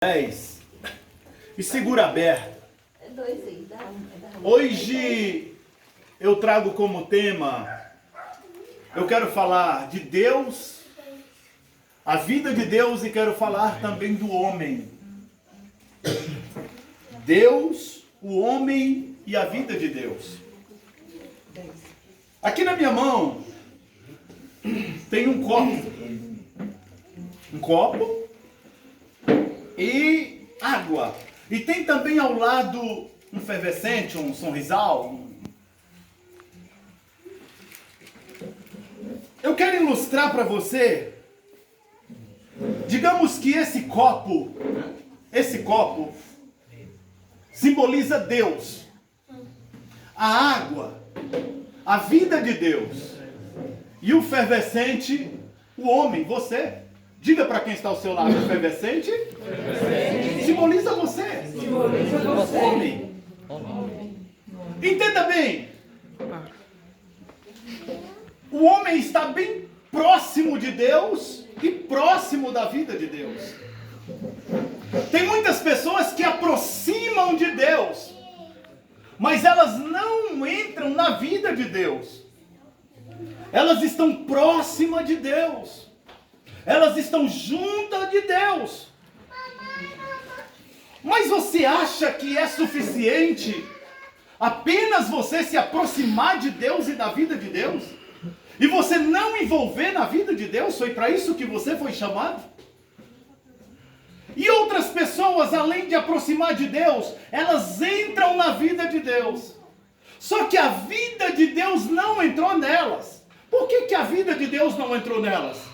10 e segura aberto. Hoje eu trago como tema, eu quero falar de Deus, a vida de Deus, e quero falar também do homem. Deus, o homem e a vida de Deus. Aqui na minha mão tem um copo e água. E tem também ao lado um fervescente, um sonrisal. Eu quero ilustrar para você, digamos que esse copo simboliza Deus, a água, a vida de Deus, e o fervescente, o homem, você. Diga para quem está ao seu lado, fervescente, simboliza você, homem. Entenda bem, o homem está bem próximo de Deus e próximo da vida de Deus. Tem muitas pessoas que aproximam de Deus, mas elas não entram na vida de Deus. Elas estão próximas de Deus. Elas estão juntas de Deus. Mas você acha que é suficiente apenas você se aproximar de Deus e da vida de Deus? E você não envolver na vida de Deus? Foi para isso que você foi chamado? E outras pessoas, além de aproximar de Deus, elas entram na vida de Deus. Só que a vida de Deus não entrou nelas. Por que a vida de Deus não entrou nelas?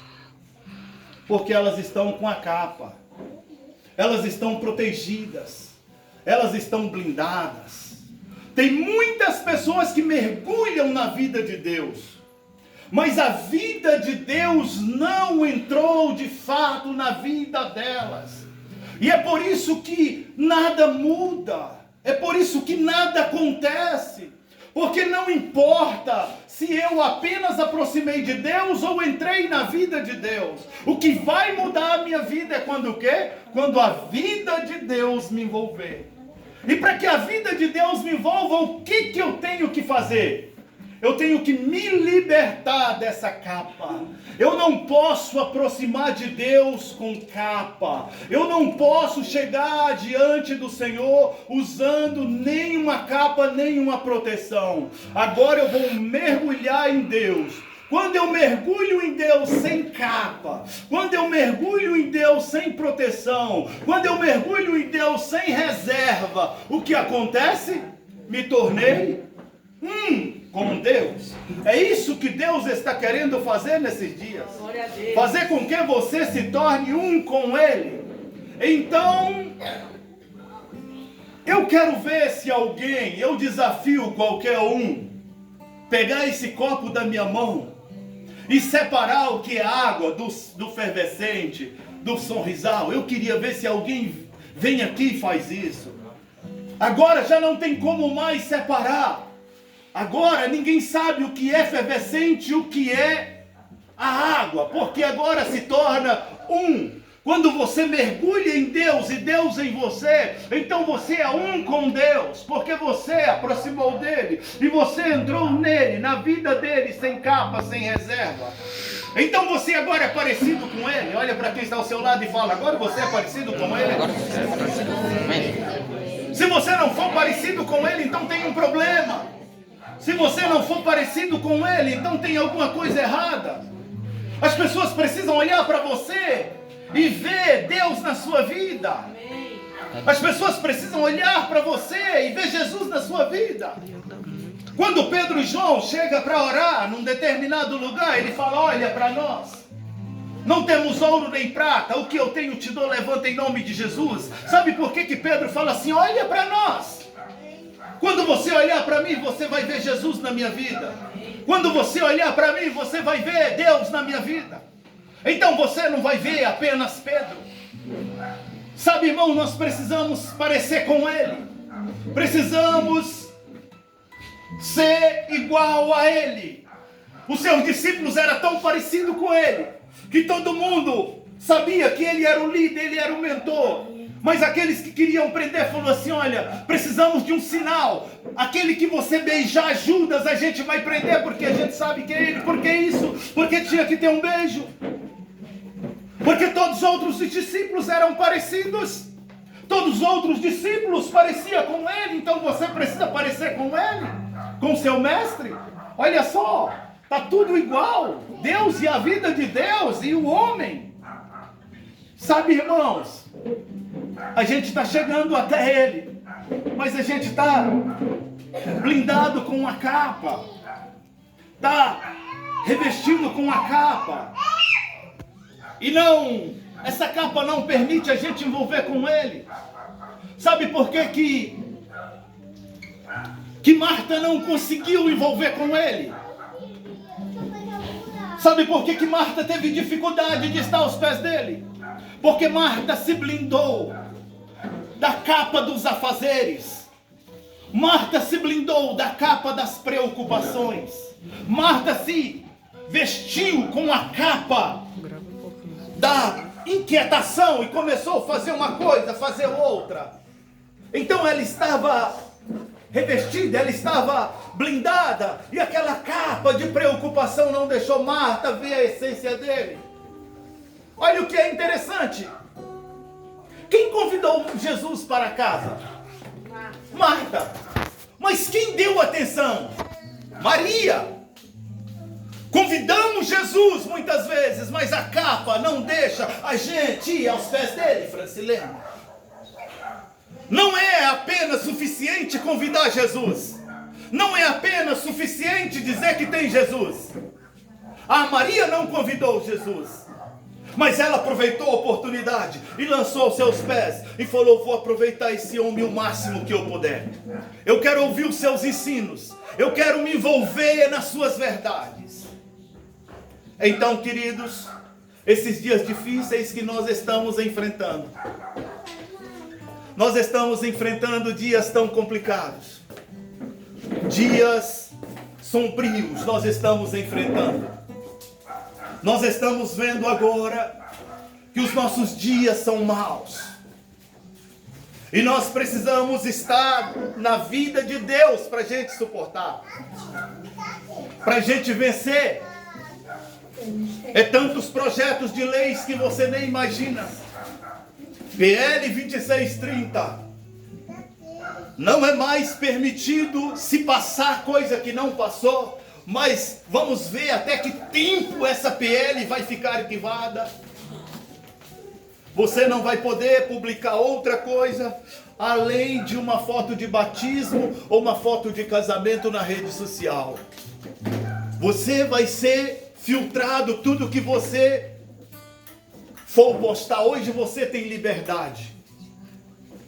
Porque elas estão com a capa. Elas estão protegidas. Elas estão blindadas. Tem muitas pessoas que mergulham na vida de Deus, mas a vida de Deus não entrou de fato na vida delas. E é por isso que nada muda. É por isso que nada acontece. Porque não importa se eu apenas aproximei de Deus ou entrei na vida de Deus. O que vai mudar a minha vida é quando o quê? Quando a vida de Deus me envolver. E para que a vida de Deus me envolva, o que eu tenho que fazer? Eu tenho que me libertar dessa capa. Eu não posso aproximar de Deus com capa. Eu não posso chegar diante do Senhor usando nenhuma capa, nenhuma proteção. Agora eu vou mergulhar em Deus. Quando eu mergulho em Deus sem capa, quando eu mergulho em Deus sem proteção, quando eu mergulho em Deus sem reserva, o que acontece? Me tornei com Deus. É isso que Deus está querendo fazer nesses dias. Fazer com que você se torne um com Ele. Então, eu quero ver se alguém, eu desafio qualquer um, pegar esse copo da minha mão e separar o que é água do fervescente, do sonrisal. Eu queria ver se alguém vem aqui e faz isso. Agora já não tem como mais separar. Agora ninguém sabe o que é fervescente e o que é a água, porque agora se torna um. Quando você mergulha em Deus e Deus em você, então você é um com Deus, porque você aproximou dele e você entrou nele, na vida dele, sem capa, sem reserva. Então você agora é parecido com ele. Olha para quem está ao seu lado e fala: agora você é parecido com ele. Se você não for parecido com ele, então tem um problema. Se você não for parecido com ele, então tem alguma coisa errada. As pessoas precisam olhar para você e ver Deus na sua vida. As pessoas precisam olhar para você e ver Jesus na sua vida. Quando Pedro e João chegam para orar num determinado lugar, ele fala: olha para nós. Não temos ouro nem prata, o que eu tenho te dou, levanta em nome de Jesus. Sabe por que Pedro fala assim: olha para nós? Quando você olhar para mim, você vai ver Jesus na minha vida. Quando você olhar para mim, você vai ver Deus na minha vida. Então você não vai ver apenas Pedro. Sabe, irmão, nós precisamos parecer com Ele. Precisamos ser igual a Ele. Os seus discípulos eram tão parecidos com Ele, que todo mundo sabia que Ele era o líder, Ele era o mentor. Mas aqueles que queriam prender falou assim: olha, precisamos de um sinal. Aquele que você beijar Judas, a gente vai prender, porque a gente sabe que é ele. Por que isso? Porque tinha que ter um beijo. Porque todos os outros discípulos eram parecidos. Todos os outros discípulos pareciam com ele. Então você precisa parecer com ele, com seu mestre. Olha só, está tudo igual. Deus e a vida de Deus e o homem. Sabe, irmãos, a gente está chegando até ele, mas a gente está blindado com uma capa, está revestido com uma capa, e não, essa capa não permite a gente envolver com ele. Sabe por que Marta não conseguiu envolver com ele? Sabe por que Marta teve dificuldade de estar aos pés dele? Porque Marta se blindou da capa dos afazeres. Marta se blindou da capa das preocupações. Marta se vestiu com a capa da inquietação e começou a fazer uma coisa, fazer outra. Então ela estava revestida, ela estava blindada, e aquela capa de preocupação não deixou Marta ver a essência dele. Olha o que é interessante. Quem convidou Jesus para casa? Marta. Mas quem deu atenção? Maria. Convidamos Jesus muitas vezes, mas a capa não deixa a gente ir aos pés dele, Francilene. Não é apenas suficiente convidar Jesus. Não é apenas suficiente dizer que tem Jesus. A Maria não convidou Jesus, mas ela aproveitou a oportunidade e lançou aos seus pés e falou: vou aproveitar esse homem o máximo que eu puder. Eu quero ouvir os seus ensinos. Eu quero me envolver nas suas verdades. Então, queridos, esses dias difíceis que nós estamos enfrentando, nós estamos enfrentando dias tão complicados, dias sombrios nós estamos enfrentando. Nós estamos vendo agora que os nossos dias são maus. E nós precisamos estar na vida de Deus para a gente suportar, para a gente vencer. É tantos projetos de leis que você nem imagina. PL 2630. Não é mais permitido se passar coisa que não passou. Mas vamos ver até que tempo essa PL vai ficar arquivada. Você não vai poder publicar outra coisa além de uma foto de batismo ou uma foto de casamento na rede social. Você vai ser filtrado, tudo que você for postar. Hoje você tem liberdade.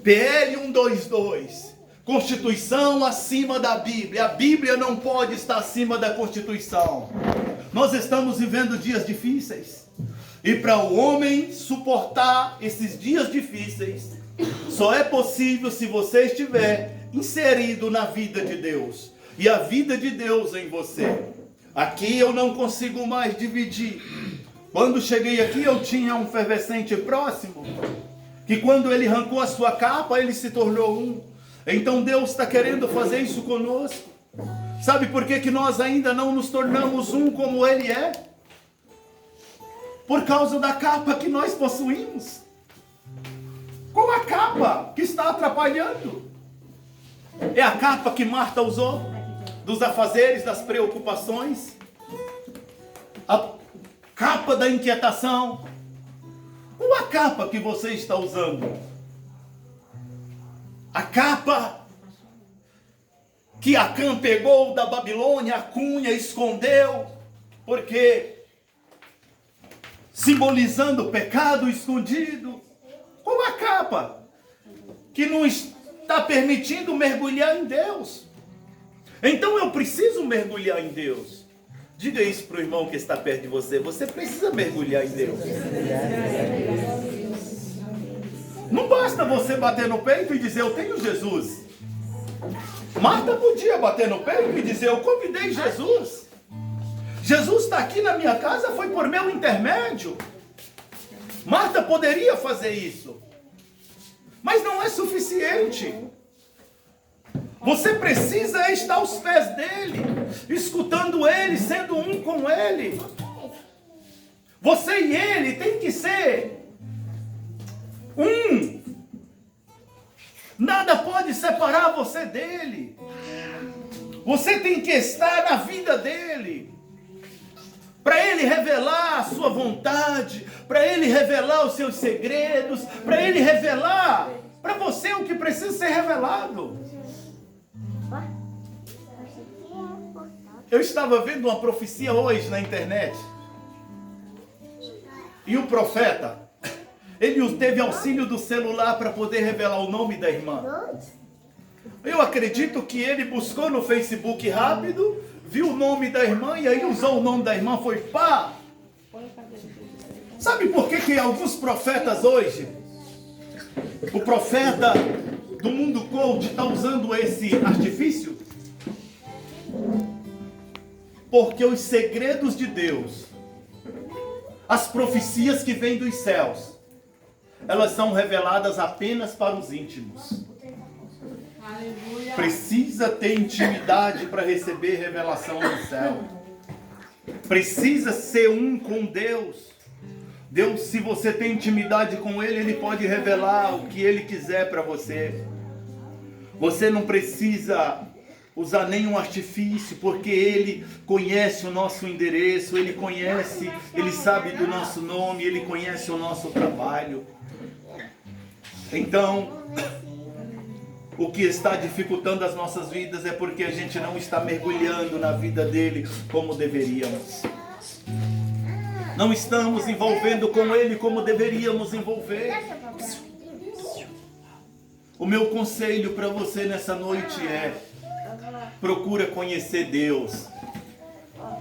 PL 122. Constituição acima da Bíblia. A Bíblia não pode estar acima da Constituição. Nós estamos vivendo dias difíceis. E para o homem suportar esses dias difíceis, só é possível se você estiver inserido na vida de Deus. E a vida de Deus em você. Aqui eu não consigo mais dividir. Quando cheguei aqui eu tinha um fervescente próximo, que quando ele arrancou a sua capa, ele se tornou um. Então Deus está querendo fazer isso conosco. Sabe por que nós ainda não nos tornamos um como Ele é? Por causa da capa que nós possuímos. Qual a capa que está atrapalhando? É a capa que Marta usou, dos afazeres, das preocupações. A capa da inquietação. Qual a capa que você está usando? A capa que Acã pegou da Babilônia, a cunha, escondeu, porque simbolizando o pecado escondido. Qual a capa que não está permitindo mergulhar em Deus? Então eu preciso mergulhar em Deus. Diga isso para o irmão que está perto de você. Você precisa mergulhar em Deus. Não basta você bater no peito e dizer: eu tenho Jesus. Marta podia bater no peito e dizer: eu convidei Jesus. Jesus está aqui na minha casa, foi por meu intermédio. Marta poderia fazer isso. Mas não é suficiente. Você precisa estar aos pés dele, escutando ele, sendo um com ele. Você e ele tem que ser um. Nada pode separar você dele. Você tem que estar na vida dele, para ele revelar a sua vontade, para ele revelar os seus segredos, para ele revelar para você o que precisa ser revelado. Eu estava vendo uma profecia hoje na internet. E o profeta, ele teve auxílio do celular para poder revelar o nome da irmã. Eu acredito que ele buscou no Facebook rápido, viu o nome da irmã e aí usou o nome da irmã, foi pá. Sabe por que alguns profetas hoje, o profeta do mundo coach está usando esse artifício? Porque os segredos de Deus, as profecias que vêm dos céus, elas são reveladas apenas para os íntimos. Aleluia. Precisa ter intimidade para receber revelação do céu. Precisa ser um com Deus. Deus, se você tem intimidade com Ele, Ele pode revelar o que Ele quiser para você. Você não precisa usar nenhum artifício, porque Ele conhece o nosso endereço, Ele conhece, Ele sabe do nosso nome, Ele conhece o nosso trabalho. Então, o que está dificultando as nossas vidas é porque a gente não está mergulhando na vida dele como deveríamos. Não estamos envolvendo com ele como deveríamos envolver. O meu conselho para você nessa noite é: procura conhecer Deus.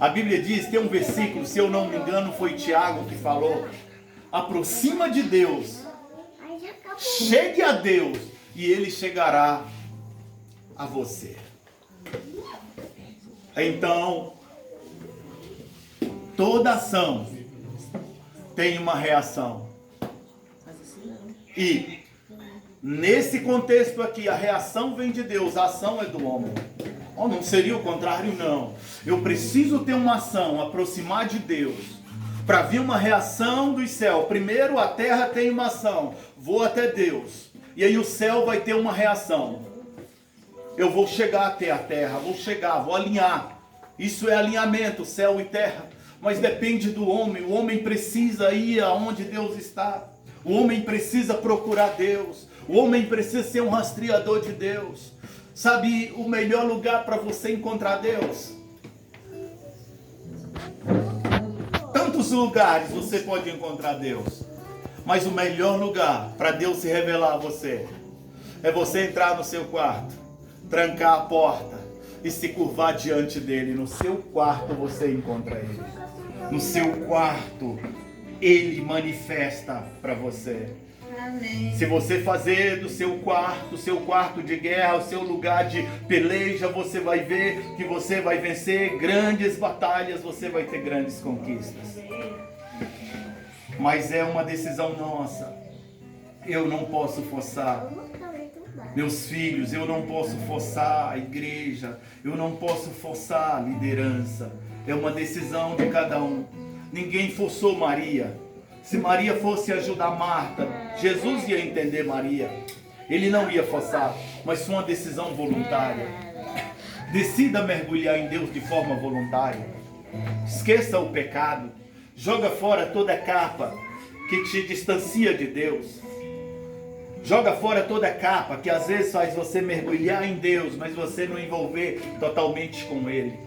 A Bíblia diz, tem um versículo, se eu não me engano foi Tiago que falou: aproxima de Deus, chegue a Deus e Ele chegará a você. Então, toda ação tem uma reação. E nesse contexto aqui, a reação vem de Deus, a ação é do homem. Oh, não seria o contrário, não. Eu preciso ter uma ação, aproximar de Deus, para vir uma reação do céu. Primeiro a terra tem uma ação, vou até Deus, e aí o céu vai ter uma reação. Eu vou chegar até a terra, vou alinhar. Isso é alinhamento, céu e terra. Mas depende do homem. O homem precisa ir aonde Deus está. O homem precisa procurar Deus. O homem precisa ser um rastreador de Deus. Sabe o melhor lugar para você encontrar Deus? Tantos lugares você pode encontrar Deus. Mas o melhor lugar para Deus se revelar a você é você entrar no seu quarto, trancar a porta e se curvar diante dele. No seu quarto você encontra ele. No seu quarto ele manifesta para você. Amém. Se você fazer do seu quarto de guerra, o seu lugar de peleja, você vai ver que você vai vencer grandes batalhas, você vai ter grandes conquistas. Mas é uma decisão nossa. Eu não posso forçar meus filhos, eu não posso forçar a igreja, eu não posso forçar a liderança. É uma decisão de cada um. Ninguém forçou Maria. Se Maria fosse ajudar Marta, Jesus ia entender Maria. Ele não ia forçar, mas foi uma decisão voluntária. Decida mergulhar em Deus de forma voluntária. Esqueça o pecado. Joga fora toda capa que te distancia de Deus. Joga fora toda capa que às vezes faz você mergulhar em Deus, mas você não envolver totalmente com Ele.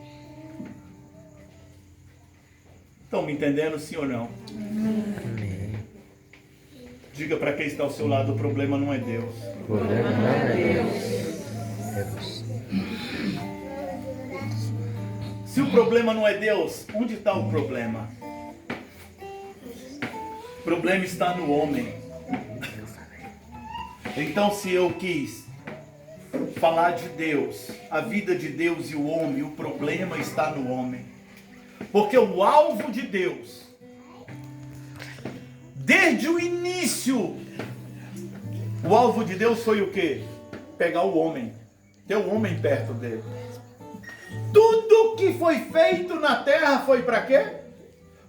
Estão me entendendo, sim ou não? Amém. Diga para quem está ao seu lado, o problema não é Deus. O problema não é Deus. Se o problema não é Deus, onde está o problema? O problema está no homem. Então, se eu quis falar de Deus, a vida de Deus e o homem, o problema está no homem. Porque o alvo de Deus, desde o início O alvo de Deus foi o quê? Pegar o homem, ter o homem perto dele. Tudo que foi feito na terra foi para quê?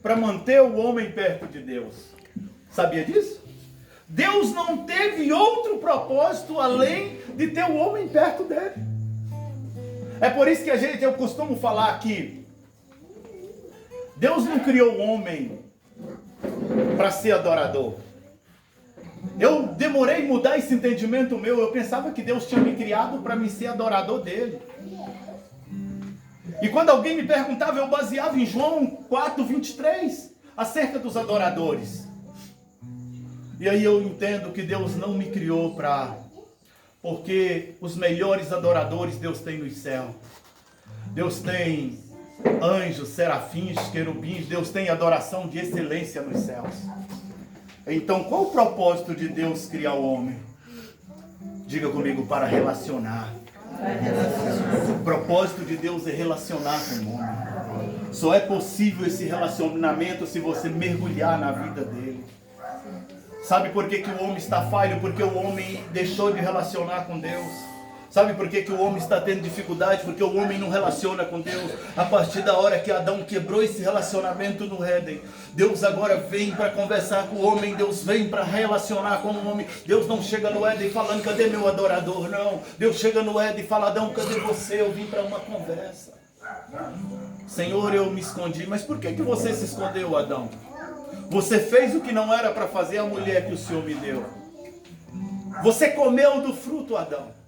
Para manter o homem perto de Deus. Sabia disso? Deus não teve outro propósito além de ter o homem perto dele. É por isso que eu costumo falar que Deus não criou o homem para ser adorador. Eu demorei a mudar esse entendimento meu. Eu pensava que Deus tinha me criado para me ser adorador dele. E quando alguém me perguntava, eu baseava em João 4:23 acerca dos adoradores. E aí eu entendo que Deus não me criou porque os melhores adoradores Deus tem no céu. Deus tem anjos, serafins, querubins. Deus tem adoração de excelência nos céus. Então, qual o propósito de Deus criar o homem? Diga comigo, para relacionar. O propósito de Deus é relacionar com o homem. Só é possível esse relacionamento se você mergulhar na vida dele. Sabe por que o homem está falho? Porque o homem deixou de relacionar com Deus. Sabe por que o homem está tendo dificuldade? Porque o homem não relaciona com Deus. A partir da hora que Adão quebrou esse relacionamento no Éden, Deus agora vem para conversar com o homem. Deus vem para relacionar com o homem. Deus não chega no Éden falando, cadê meu adorador? Não. Deus chega no Éden e fala, Adão, cadê você? Eu vim para uma conversa. Senhor, eu me escondi. Mas por que você se escondeu, Adão? Você fez o que não era para fazer, a mulher que o Senhor me deu. Você comeu do fruto, Adão.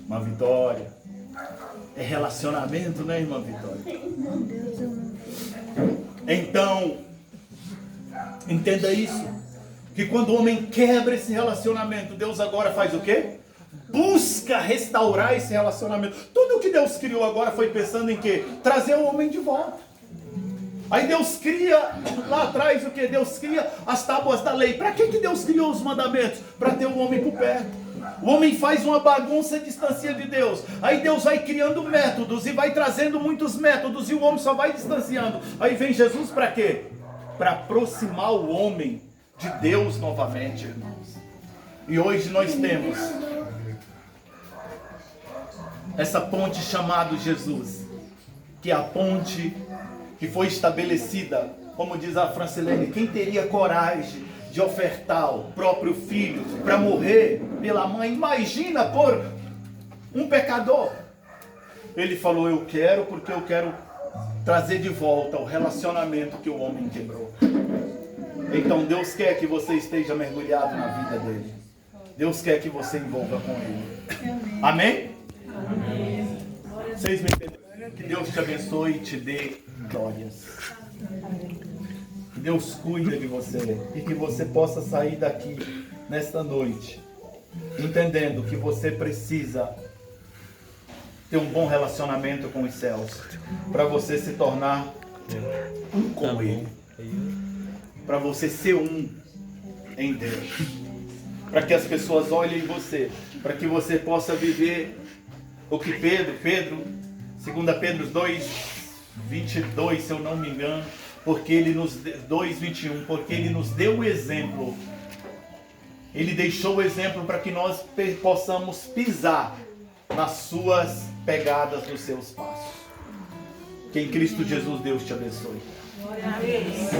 Uma Vitória. É relacionamento, né, irmã Vitória? Então, entenda isso. Que quando o homem quebra esse relacionamento, Deus agora faz o quê? Busca restaurar esse relacionamento. Tudo o que Deus criou agora foi pensando em quê? Trazer o homem de volta. Aí Deus cria, lá atrás o que? Deus cria as tábuas da lei. Para que Deus criou os mandamentos? Para ter o homem por perto. O homem faz uma bagunça e distancia de Deus. Aí Deus vai criando métodos e vai trazendo muitos métodos e o homem só vai distanciando. Aí vem Jesus para quê? Para aproximar o homem de Deus novamente, irmãos. E hoje nós temos essa ponte chamada Jesus, que é a ponte que foi estabelecida, como diz a Francilene, quem teria coragem de ofertar o próprio filho para morrer pela mãe? Imagina por um pecador. Ele falou, eu quero porque eu quero trazer de volta o relacionamento que o homem quebrou. Então Deus quer que você esteja mergulhado na vida dele. Deus quer que você envolva com ele. Amém? Amém. Vocês me entenderam? Que Deus te abençoe e te dê glórias. Que Deus cuide de você e que você possa sair daqui nesta noite entendendo que você precisa ter um bom relacionamento com os céus para você se tornar um com Ele, para você ser um em Deus, para que as pessoas olhem em você, para que você possa viver o que Pedro, 2 Pedro 2:22, se eu não me engano, porque ele nos 2:21, porque ele nos deu o exemplo. Ele deixou o exemplo para que nós possamos pisar nas suas pegadas, nos seus passos. Que em Cristo Jesus Deus te abençoe. Glória a Deus.